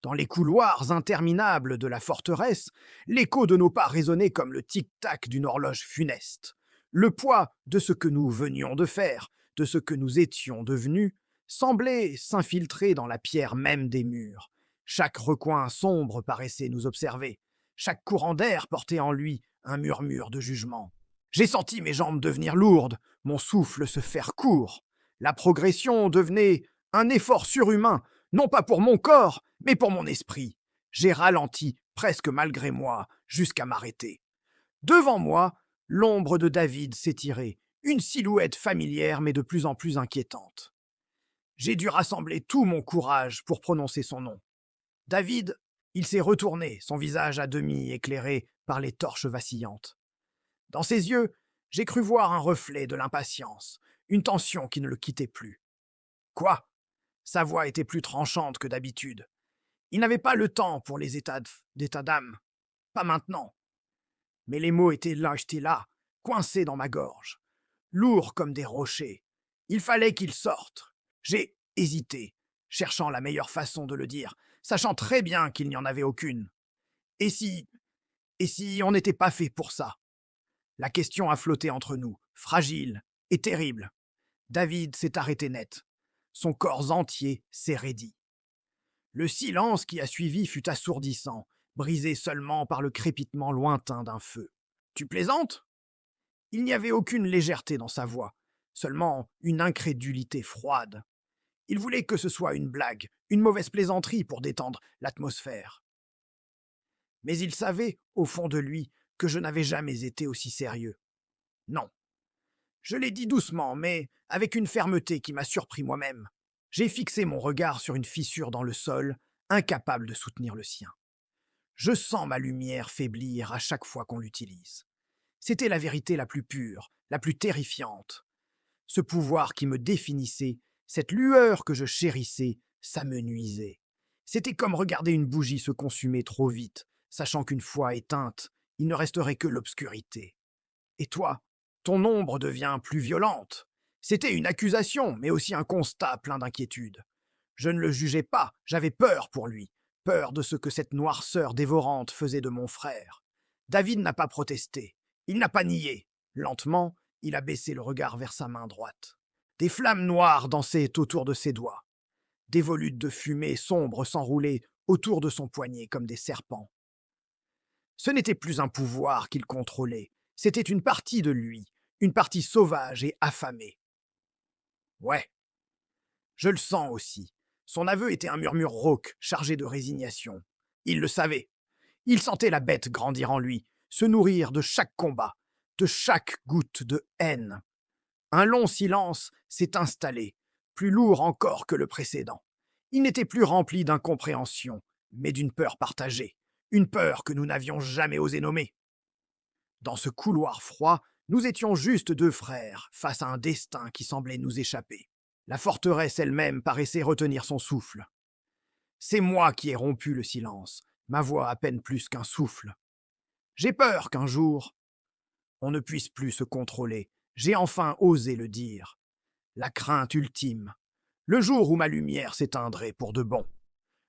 Dans les couloirs interminables de la forteresse, l'écho de nos pas résonnait comme le tic-tac d'une horloge funeste. Le poids de ce que nous venions de faire, de ce que nous étions devenus, semblait s'infiltrer dans la pierre même des murs. Chaque recoin sombre paraissait nous observer. Chaque courant d'air portait en lui un murmure de jugement. J'ai senti mes jambes devenir lourdes, mon souffle se faire court. La progression devenait un effort surhumain, non pas pour mon corps, mais pour mon esprit. J'ai ralenti, presque malgré moi, jusqu'à m'arrêter. Devant moi, l'ombre de David s'étirait, une silhouette familière mais de plus en plus inquiétante. J'ai dû rassembler tout mon courage pour prononcer son nom. David, il s'est retourné, son visage à demi éclairé par les torches vacillantes. Dans ses yeux, j'ai cru voir un reflet de l'impatience, une tension qui ne le quittait plus. Quoi? Sa voix était plus tranchante que d'habitude. Il n'avait pas le temps pour les d'état d'âme. Pas maintenant. Mais les mots étaient là, coincés dans ma gorge, lourds comme des rochers. Il fallait qu'ils sortent. J'ai hésité, cherchant la meilleure façon de le dire, sachant très bien qu'il n'y en avait aucune. Et si... et si on n'était pas fait pour ça? La question a flotté entre nous, fragile et terrible. David s'est arrêté net. Son corps entier s'est raidi. Le silence qui a suivi fut assourdissant, brisé seulement par le crépitement lointain d'un feu. Tu plaisantes? Il n'y avait aucune légèreté dans sa voix, seulement une incrédulité froide. Il voulait que ce soit une blague, une mauvaise plaisanterie pour détendre l'atmosphère. Mais il savait, au fond de lui, que je n'avais jamais été aussi sérieux. Non. Je l'ai dit doucement, mais avec une fermeté qui m'a surpris moi-même. J'ai fixé mon regard sur une fissure dans le sol, incapable de soutenir le sien. Je sens ma lumière faiblir à chaque fois qu'on l'utilise. C'était la vérité la plus pure, la plus terrifiante. Ce pouvoir qui me définissait, cette lueur que je chérissais, ça me nuisait. C'était comme regarder une bougie se consumer trop vite, sachant qu'une fois éteinte, il ne resterait que l'obscurité. Et toi, ton ombre devient plus violente. C'était une accusation, mais aussi un constat plein d'inquiétude. Je ne le jugeais pas, j'avais peur pour lui, peur de ce que cette noirceur dévorante faisait de mon frère. David n'a pas protesté, il n'a pas nié. Lentement, il a baissé le regard vers sa main droite. Des flammes noires dansaient autour de ses doigts. Des volutes de fumée sombre s'enroulaient autour de son poignet comme des serpents. Ce n'était plus un pouvoir qu'il contrôlait, c'était une partie de lui, une partie sauvage et affamée. Ouais, je le sens aussi. Son aveu était un murmure rauque, chargé de résignation. Il le savait. Il sentait la bête grandir en lui, se nourrir de chaque combat, de chaque goutte de haine. Un long silence s'est installé, plus lourd encore que le précédent. Il n'était plus rempli d'incompréhension, mais d'une peur partagée, une peur que nous n'avions jamais osé nommer. Dans ce couloir froid, nous étions juste deux frères, face à un destin qui semblait nous échapper. La forteresse elle-même paraissait retenir son souffle. C'est moi qui ai rompu le silence, ma voix à peine plus qu'un souffle. J'ai peur qu'un jour, on ne puisse plus se contrôler. J'ai enfin osé le dire. La crainte ultime. Le jour où ma lumière s'éteindrait pour de bon.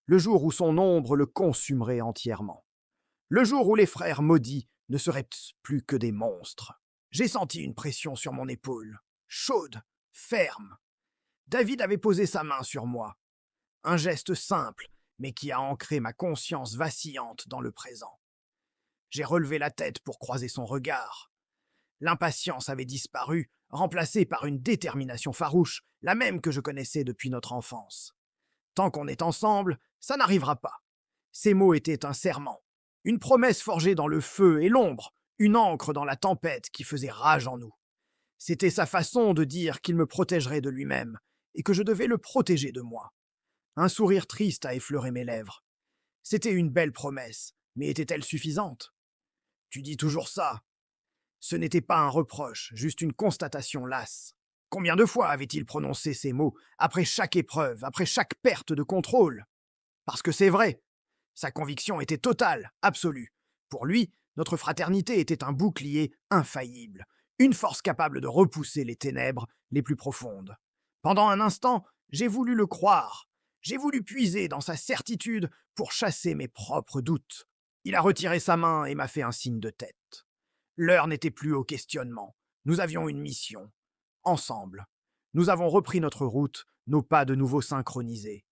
Le jour où son ombre le consumerait entièrement. Le jour où les frères maudits ne seraient plus que des monstres. J'ai senti une pression sur mon épaule, chaude, ferme. David avait posé sa main sur moi. Un geste simple, mais qui a ancré ma conscience vacillante dans le présent. J'ai relevé la tête pour croiser son regard. L'impatience avait disparu, remplacée par une détermination farouche, la même que je connaissais depuis notre enfance. Tant qu'on est ensemble, ça n'arrivera pas. Ces mots étaient un serment, une promesse forgée dans le feu et l'ombre, une ancre dans la tempête qui faisait rage en nous. C'était sa façon de dire qu'il me protégerait de lui-même, et que je devais le protéger de moi. Un sourire triste a effleuré mes lèvres. C'était une belle promesse, mais était-elle suffisante? Tu dis toujours ça. Ce n'était pas un reproche, juste une constatation lasse. Combien de fois avait-il prononcé ces mots, après chaque épreuve, après chaque perte de contrôle? Parce que c'est vrai. Sa conviction était totale, absolue. Pour lui, notre fraternité était un bouclier infaillible, une force capable de repousser les ténèbres les plus profondes. Pendant un instant, j'ai voulu le croire. J'ai voulu puiser dans sa certitude pour chasser mes propres doutes. Il a retiré sa main et m'a fait un signe de tête. L'heure n'était plus au questionnement. Nous avions une mission. Ensemble. Nous avons repris notre route, nos pas de nouveau synchronisés.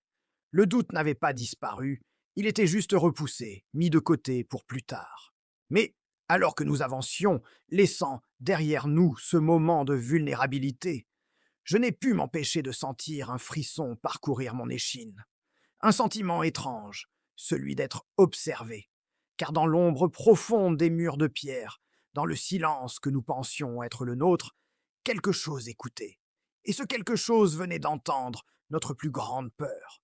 Le doute n'avait pas disparu, il était juste repoussé, mis de côté pour plus tard. Mais, alors que nous avancions, laissant derrière nous ce moment de vulnérabilité, je n'ai pu m'empêcher de sentir un frisson parcourir mon échine. Un sentiment étrange, celui d'être observé. Car dans l'ombre profonde des murs de pierre, dans le silence que nous pensions être le nôtre, quelque chose écoutait. Et ce quelque chose venait d'entendre notre plus grande peur.